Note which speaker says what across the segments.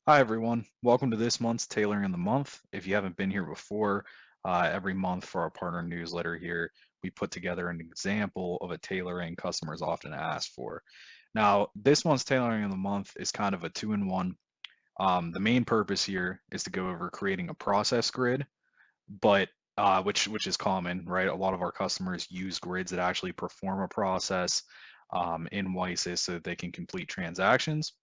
Speaker 1: Hi everyone, welcome to this month's Tailoring of the Month. If you haven't been here before, every month for our partner newsletter here, we put together an example of a tailoring customers often ask for. Now, this month's Tailoring of the Month is kind of a two-in-one. The main purpose here is to go over creating a process grid, but which is common, right? A lot of our customers use grids that actually perform a process in WiSys so that they can complete transactions.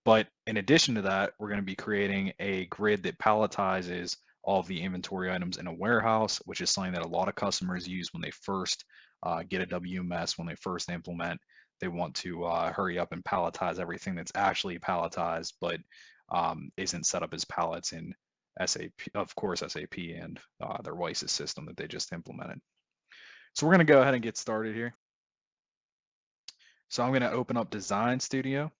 Speaker 1: But in addition to that, we're going to be creating a grid that palletizes all of the inventory items in a warehouse, which is something that a lot of customers use when they first get a WMS, when they first implement. They want to hurry up and palletize everything that's actually palletized, but isn't set up as pallets in SAP, of course, SAP and their WiSys system that they just implemented. So we're going to go ahead and get started here. So I'm going to open up Design Studio.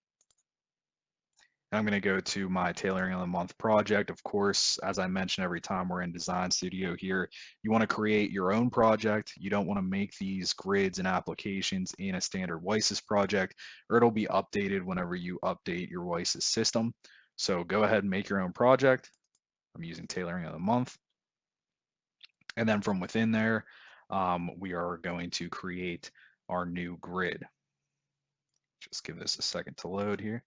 Speaker 1: I'm going to go to my Tailoring of the Month project. Of course, as I mention every time we're in Design Studio here, you want to create your own project. You don't want to make these grids and applications in a standard WiSys project, or it'll be updated whenever you update your WiSys system. So go ahead and make your own project. I'm using Tailoring of the Month. And then from within there, we are going to create our new grid. Just give this a second to load here.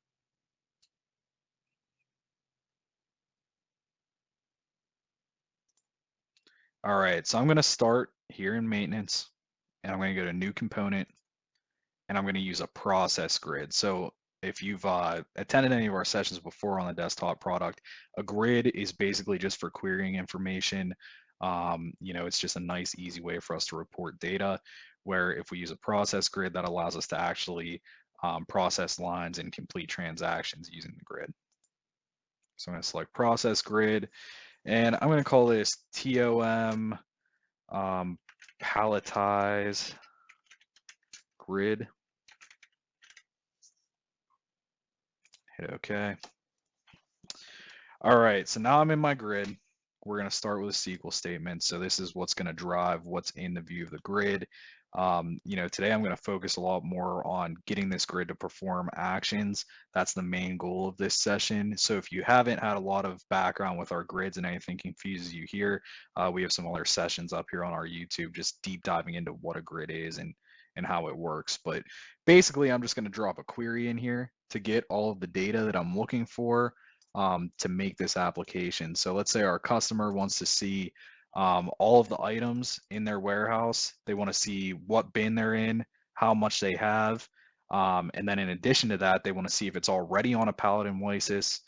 Speaker 1: All right, so I'm going to start here in maintenance, and I'm going to go to new component, and I'm going to use a process grid. So if you've attended any of our sessions before on the desktop product, a grid is basically just for querying information. It's just a nice, easy way for us to report data, where if we use a process grid, that allows us to actually process lines and complete transactions using the grid. So I'm going to select process grid, and I'm going to call this TOM palletize grid. Hit OK. All right, so now I'm in my grid. We're going to start with a SQL statement. So this is what's going to drive what's in the view of the grid. Today I'm going to focus a lot more on getting this grid to perform actions. That's the main goal of this session. So if you haven't had a lot of background with our grids and anything confuses you here, we have some other sessions up here on our YouTube just deep diving into what a grid is and how it works. But basically, I'm just going to drop a query in here to get all of the data that I'm looking for to make this application. So let's say our customer wants to see all of the items in their warehouse. They want to see what bin they're in, how much they have, and then in addition to that, they want to see if it's already on a pallet in WiSys,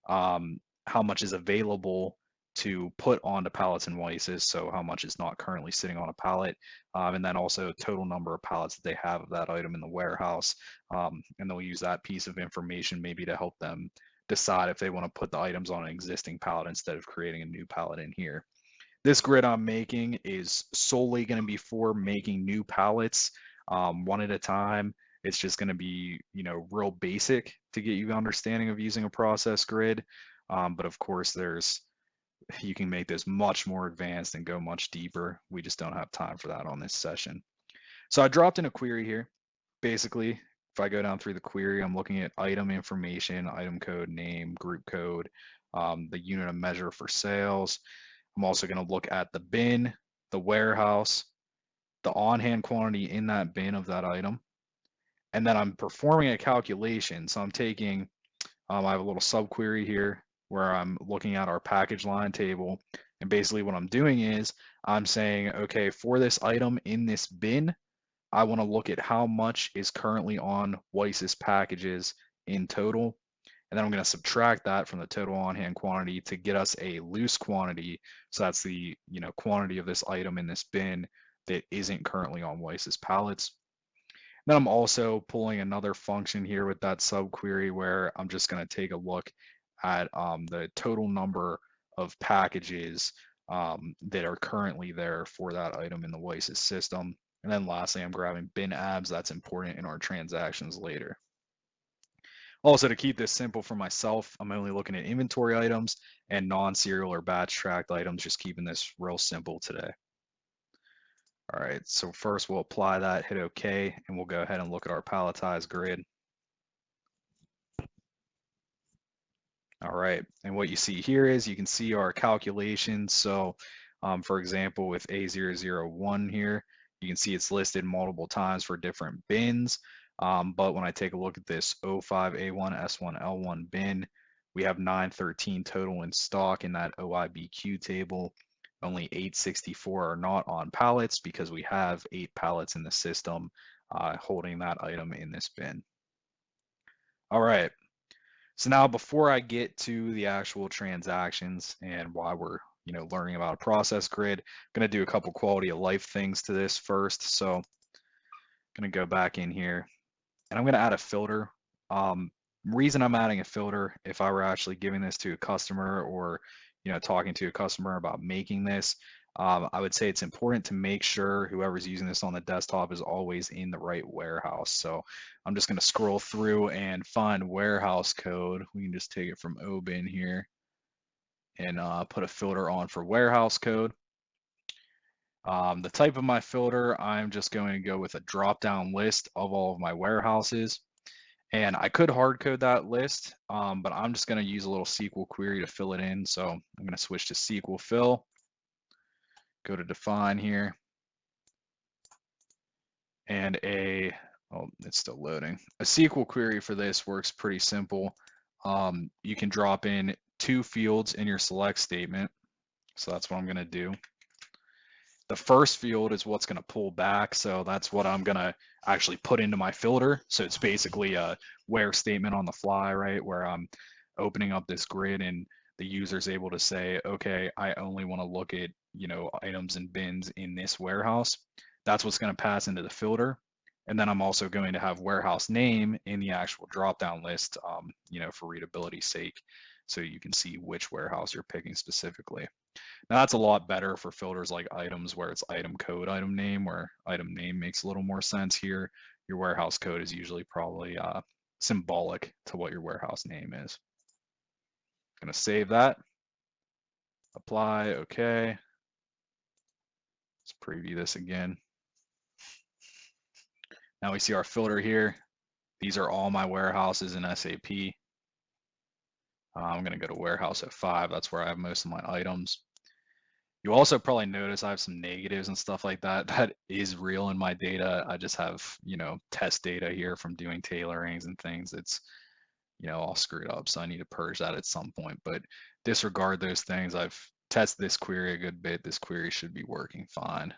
Speaker 1: how much is available to put onto pallets in WiSys, so how much is not currently sitting on a pallet, and then also total number of pallets that they have of that item in the warehouse, and they'll use that piece of information maybe to help them decide if they want to put the items on an existing pallet instead of creating a new pallet in here. This grid I'm making is solely going to be for making new pallets one at a time. It's just going to be, real basic to get you understanding of using a process grid. But of course, you can make this much more advanced and go much deeper. We just don't have time for that on this session. So I dropped in a query here. Basically, if I go down through the query, I'm looking at item information, item code, name, group code, the unit of measure for sales. I'm also going to look at the bin, the warehouse, the on-hand quantity in that bin of that item. And then I'm performing a calculation. So I'm taking, I have a little subquery here where I'm looking at our package line table. And basically what I'm doing is I'm saying, okay, for this item in this bin, I want to look at how much is currently on WiSys packages in total. And then I'm going to subtract that from the total on-hand quantity to get us a loose quantity. So that's the quantity of this item in this bin that isn't currently on WiSys pallets. Then I'm also pulling another function here with that subquery where I'm just going to take a look at the total number of packages that are currently there for that item in the WiSys system. And then lastly, I'm grabbing bin abs. That's important in our transactions later. Also, to keep this simple for myself, I'm only looking at inventory items and non-serial or batch tracked items, just keeping this real simple today. All right, so first we'll apply that, hit OK, and we'll go ahead and look at our palletized grid. All right, and what you see here is you can see our calculations. So, for example, with A001 here, you can see it's listed multiple times for different bins. But when I take a look at this O5A1S1L1 bin, we have 913 total in stock in that OIBQ table. Only 864 are not on pallets because we have 8 pallets in the system holding that item in this bin. All right. So now before I get to the actual transactions and why we're, learning about a process grid, I'm going to do a couple quality of life things to this first. So I'm going to go back in here and I'm going to add a filter. Reason I'm adding a filter, if I were actually giving this to a customer or, talking to a customer about making this, I would say it's important to make sure whoever's using this on the desktop is always in the right warehouse. So I'm just going to scroll through and find warehouse code. We can just take it from OBin here and put a filter on for warehouse code. The type of my filter, I'm just going to go with a drop-down list of all of my warehouses. And I could hard code that list, but I'm just going to use a little SQL query to fill it in. So I'm going to switch to SQL fill, go to define here, and oh, it's still loading. A SQL query for this works pretty simple. You can drop in 2 fields in your select statement. So that's what I'm going to do. The first field is what's going to pull back. So that's what I'm going to actually put into my filter. So it's basically a where statement on the fly, right? Where I'm opening up this grid and the user's able to say, okay, I only want to look at, items and bins in this warehouse. That's what's going to pass into the filter. And then I'm also going to have warehouse name in the actual drop-down list, for readability's sake, so you can see which warehouse you're picking specifically. Now that's a lot better for filters like items where it's item code, item name, where item name makes a little more sense here. Your warehouse code is usually probably symbolic to what your warehouse name is. Gonna save that, apply, okay. Let's preview this again. Now we see our filter here. These are all my warehouses in SAP. I'm gonna go to warehouse at 5. That's where I have most of my items. You also probably notice I have some negatives and stuff like that. That is real in my data. I just have, test data here from doing tailorings and things. It's, all screwed up. So I need to purge that at some point. But disregard those things. I've tested this query a good bit. This query should be working fine.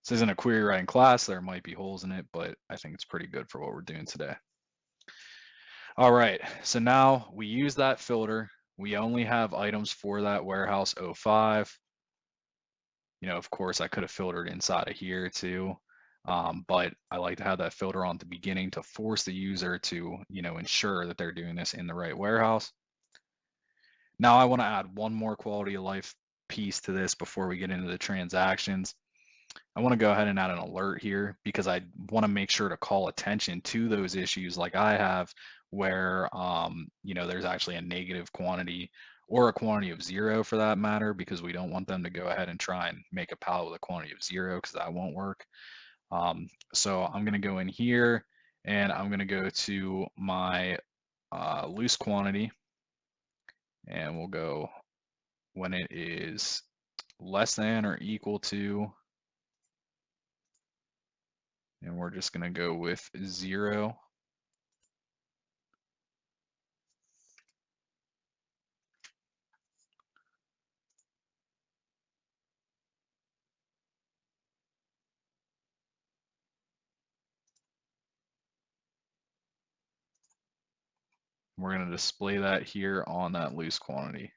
Speaker 1: This isn't a query writing class. There might be holes in it, but I think it's pretty good for what we're doing today. All right. So now we use that filter. We only have items for that warehouse 05. Of course, I could have filtered inside of here too, but I like to have that filter on at the beginning to force the user to, ensure that they're doing this in the right warehouse. Now I want to add one more quality of life piece to this before we get into the transactions. I want to go ahead and add an alert here because I want to make sure to call attention to those issues like I have where, there's actually a negative quantity or a quantity of 0 for that matter, because we don't want them to go ahead and try and make a pallet with a quantity of 0 because that won't work. So I'm going to go in here and I'm going to go to my loose quantity and we'll go when it is less than or equal to, and we're just going to go with 0. We're going to display that here on that loose quantity.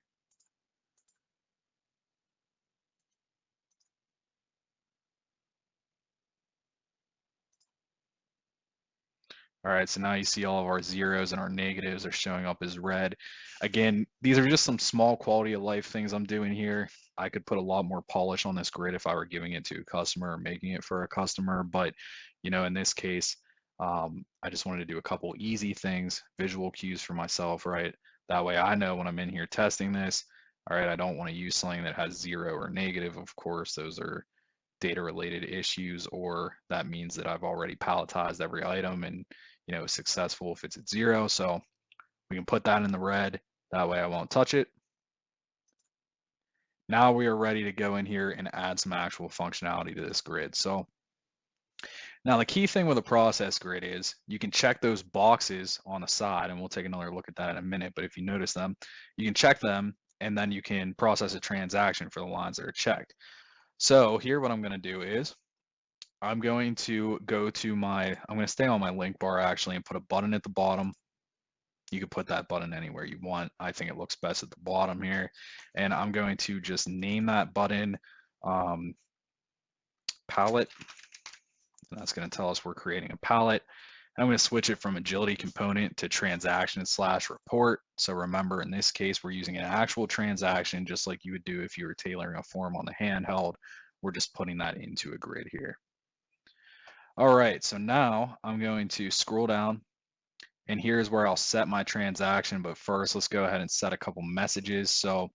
Speaker 1: All right, so now you see all of our zeros and our negatives are showing up as red. Again, these are just some small quality of life things I'm doing here. I could put a lot more polish on this grid if I were giving it to a customer or making it for a customer, but in this case, I just wanted to do a couple easy things, visual cues for myself, right? That way I know when I'm in here testing this, all right, I don't want to use something that has 0 or negative. Of course, those are data related issues, or that means that I've already palletized every item and successful if it's at 0. So we can put that in the red. That way I won't touch it. Now we are ready to go in here and add some actual functionality to this grid. So now the key thing with a process grid is you can check those boxes on the side, and we'll take another look at that in a minute, but if you notice them, you can check them and then you can process a transaction for the lines that are checked. So here what I'm going to do is I'm going to stay on my link bar actually and put a button at the bottom. You can put that button anywhere you want. I think it looks best at the bottom here. And I'm going to just name that button pallet. And that's going to tell us we're creating a pallet. I'm going to switch it from agility component to transaction / report. So remember, in this case, we're using an actual transaction, just like you would do if you were tailoring a form on the handheld. We're just putting that into a grid here. All right, so now I'm going to scroll down, and here's where I'll set my transaction. But first, let's go ahead and set a couple messages. So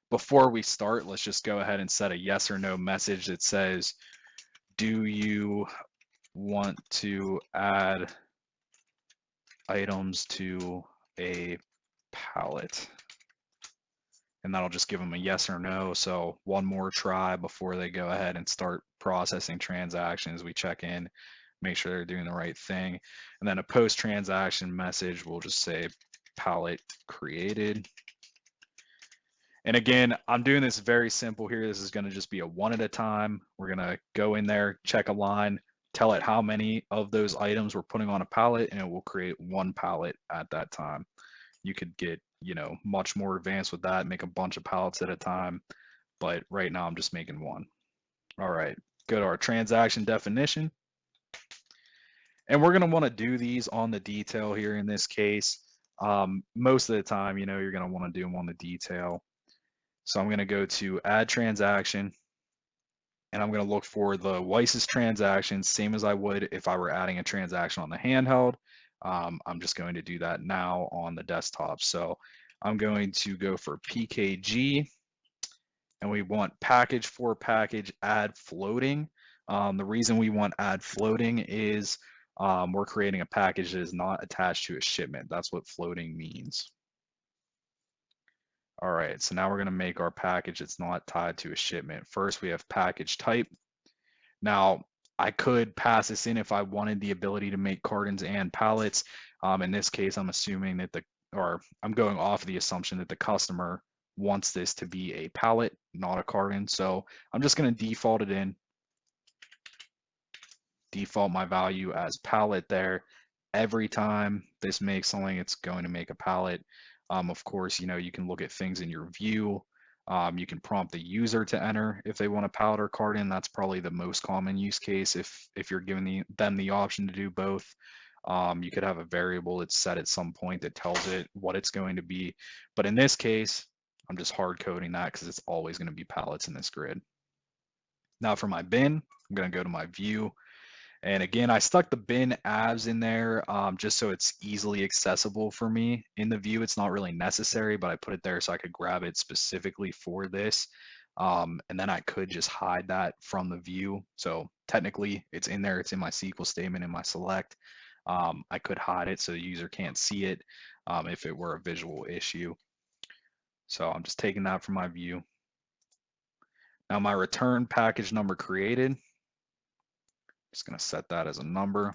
Speaker 1: before we start, let's just go ahead and set a yes or no message that says, do you want to add items to a pallet? And that'll just give them a yes or no. So one more try before they go ahead and start processing transactions. We check in, make sure they're doing the right thing. And then a post-transaction message will just say pallet created. And again, I'm doing this very simple here. This is going to just be a one at a time. We're going to go in there, check a line, tell it how many of those items we're putting on a pallet, and it will create one pallet at that time. You could get, much more advanced with that, make a bunch of pallets at a time. But right now I'm just making one. All right, go to our transaction definition. And we're going to want to do these on the detail here in this case. Most of the time, you're going to want to do them on the detail. So I'm going to go to add transaction, and I'm going to look for the WiSys transaction, same as I would if I were adding a transaction on the handheld. I'm just going to do that now on the desktop. So I'm going to go for PKG, and we want package for package add floating. The reason we want add floating is we're creating a package that is not attached to a shipment. That's what floating means. All right, so now we're going to make our package that's not tied to a shipment. First, we have package type. Now, I could pass this in if I wanted the ability to make cartons and pallets. In this case, I'm assuming that I'm going off of the assumption that the customer wants this to be a pallet, not a carton. So I'm just going to default it in. Default my value as pallet there. Every time this makes something, it's going to make a pallet. Of course, you can look at things in your view. You can prompt the user to enter if they want a pallet or carton. That's probably the most common use case if you're giving them the option to do both. You could have a variable that's set at some point that tells it what it's going to be. But in this case, I'm just hard coding that because it's always going to be pallets in this grid. Now for my bin, I'm going to go to my view. And again, I stuck the bin abs in there just so it's easily accessible for me. In the view, it's not really necessary, but I put it there so I could grab it specifically for this. And then I could just hide that from the view. So technically it's in there, it's in my SQL statement in my select. I could hide it so the user can't see it if it were a visual issue. So I'm just taking that from my view. Now my return package number created, just going to set that as a number,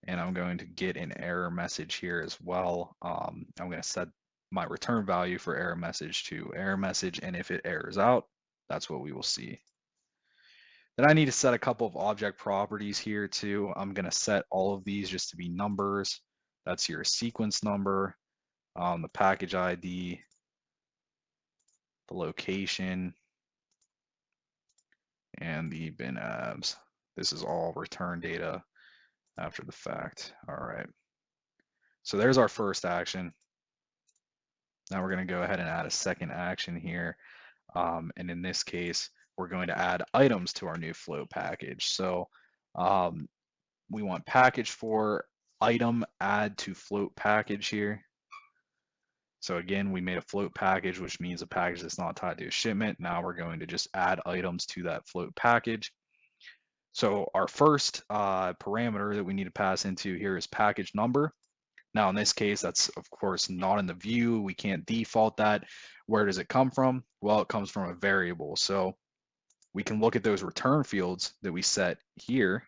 Speaker 1: and I'm going to get an error message here as well. I'm going to set my return value for error message to error message, and if it errors out, that's what we will see. Then I need to set a couple of object properties here too. I'm going to set all of these just to be numbers. That's your sequence number, the package ID, the location, and the bin abs. This is all return data after the fact. All right. So there's our first action. Now we're going to go ahead and add a second action here. And in this case, we're going to add items to our new float package. So we want package for item add to float package here. So again, we made a float package, which means a package that's not tied to a shipment. Now we're going to just add items to that float package. So our first parameter that we need to pass into here is package number. Now, in this case, that's of course not in the view. We can't default that. Where does it come from? Well, it comes from a variable. So we can look at those return fields that we set here.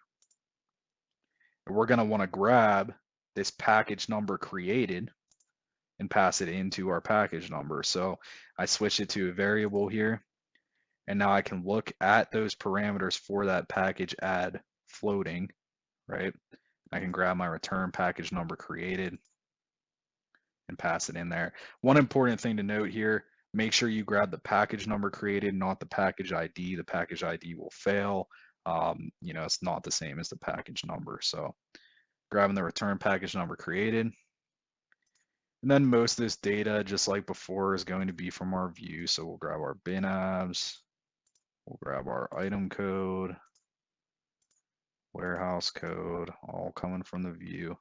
Speaker 1: And we're going to want to grab this package number created and pass it into our package number. So I switched it to a variable here. And now I can look at those parameters for that package add floating, right? I can grab my return package number created and pass it in there. One important thing to note here, make sure you grab the package number created, not the package ID. The package ID will fail. It's not the same as the package number. So grabbing the return package number created. And then most of this data, just like before, is going to be from our view. So we'll grab our bin abs, we'll grab our item code, warehouse code, all coming from the view.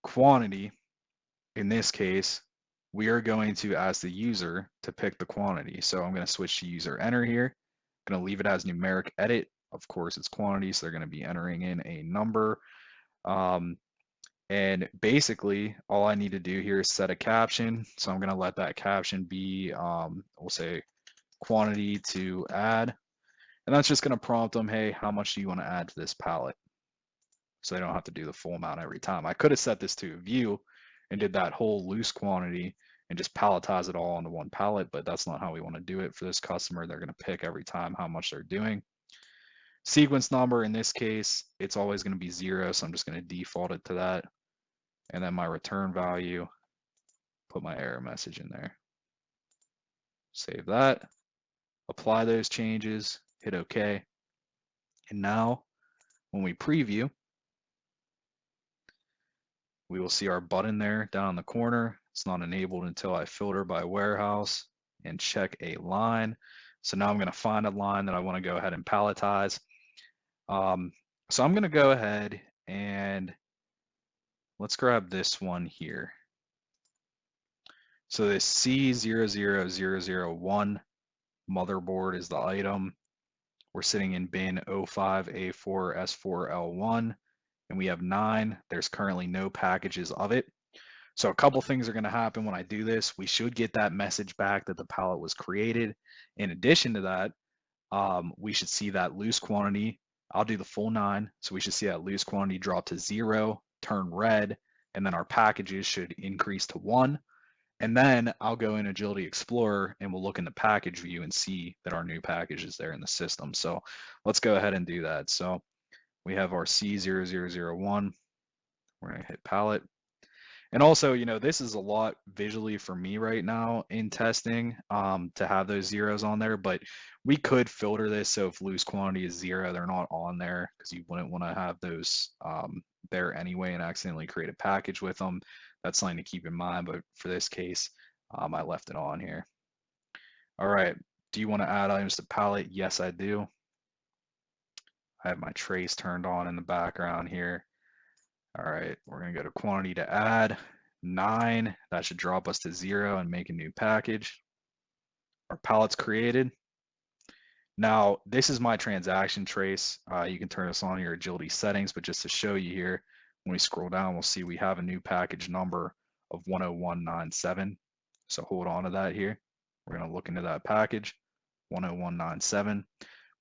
Speaker 1: Quantity, in this case, we are going to ask the user to pick the quantity. So I'm going to switch to user enter here. I'm going to leave it as numeric edit. Of course, it's quantity, so they're going to be entering in a number. And basically, all I need to do here is set a caption. So I'm going to let that caption be, we'll say quantity to add. And that's just going to prompt them, hey, how much do you want to add to this pallet? So they don't have to do the full amount every time. I could have set this to a view and did that whole loose quantity and just palletize it all onto one pallet, but that's not how we want to do it for this customer. They're going to pick every time how much they're doing. Sequence number, in this case, it's always going to be 0, so I'm just going to default it to that. And then my return value, put my error message in there. Save that, apply those changes, hit OK. And now when we preview, we will see our button there down in the corner. It's not enabled until I filter by warehouse and check a line. So now I'm going to find a line that I want to go ahead and palletize. So I'm going to go ahead and let's grab this one here. So this C00001 motherboard is the item. We're sitting in bin 05A4S4L1, and we have 9. There's currently no packages of it. So a couple things are going to happen when I do this. We should get that message back that the pallet was created. In addition to that, we should see that loose quantity. I'll do the full 9. So we should see that loose quantity drop to 0, turn red, and then our packages should increase to 1. And then I'll go in Agility Explorer and we'll look in the package view and see that our new package is there in the system. So let's go ahead and do that. So we have our C0001. We're going to hit pallet. And also, this is a lot visually for me right now in testing to have those zeros on there, but we could filter this so if loose quantity is 0, they're not on there because you wouldn't want to have those there anyway and accidentally create a package with them. That's something to keep in mind, but for this case, I left it on here. All right, do you want to add items to pallet? Yes, I do. I have my trace turned on in the background here. All right, we're gonna go to quantity to add, 9. That should drop us to 0 and make a new package. Our pallet's created. Now, this is my transaction trace. You can turn this on your agility settings, but just to show you here, when we scroll down, we'll see we have a new package number of 10197. So hold on to that here. We're going to look into that package, 10197.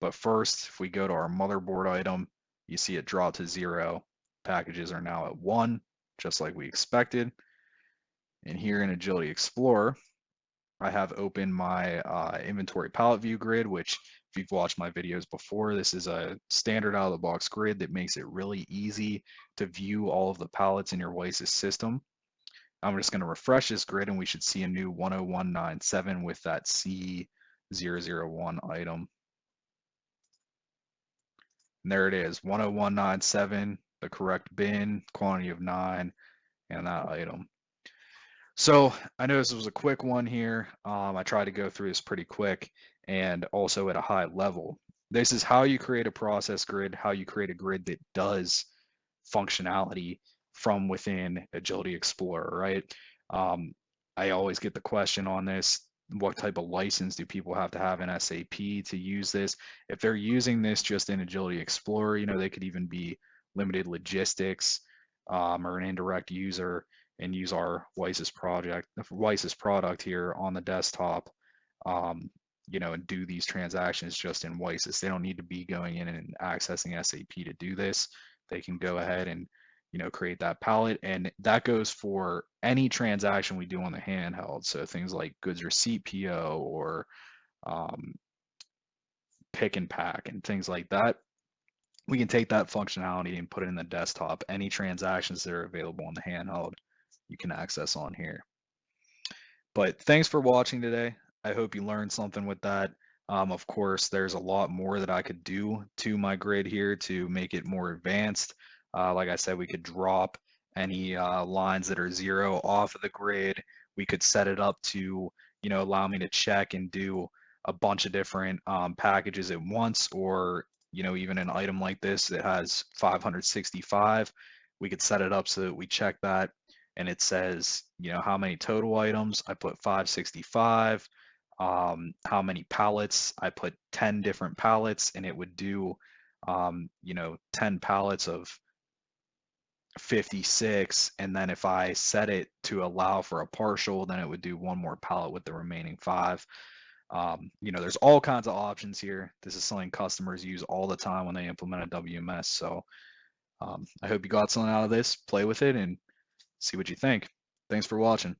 Speaker 1: But first, if we go to our motherboard item, you see it drop to 0. Packages are now at 1, just like we expected. And here in Agility Explorer, I have open my inventory pallet view grid, which if you've watched my videos before, this is a standard out of the box grid that makes it really easy to view all of the pallets in your WiSys system. I'm just going to refresh this grid and we should see a new 10197 with that C001 item. And there it is, 10197, the correct bin, quantity of 9, and that item. So I know this was a quick one here. I tried to go through this pretty quick and also at a high level. This is how you create a process grid, how you create a grid that does functionality from within Agility Explorer, right? I always get the question on this, what type of license do people have to have in SAP to use this? If they're using this just in Agility Explorer, they could even be limited logistics, or an indirect user and use our WiSys product here on the desktop, and do these transactions just in WiSys. They don't need to be going in and accessing SAP to do this. They can go ahead and create that pallet, and that goes for any transaction we do on the handheld. So things like goods receipt PO or um, pick and pack and things like that. We can take that functionality and put it in the desktop. Any transactions that are available on the handheld, you can access on here. But thanks for watching today. I hope you learned something with that. Of course, there's a lot more that I could do to my grid here to make it more advanced. Like I said, we could drop any lines that are 0 off of the grid. We could set it up to, allow me to check and do a bunch of different packages at once, or, even an item like this that has 565. We could set it up so that we check that and it says, how many total items. I put 565. How many pallets. I put 10 different pallets, and it would do, 10 pallets of 56. And then if I set it to allow for a partial, then it would do one more pallet with the remaining 5. There's all kinds of options here. This is something customers use all the time when they implement a WMS. So I hope you got something out of this. Play with it and see what you think. Thanks for watching.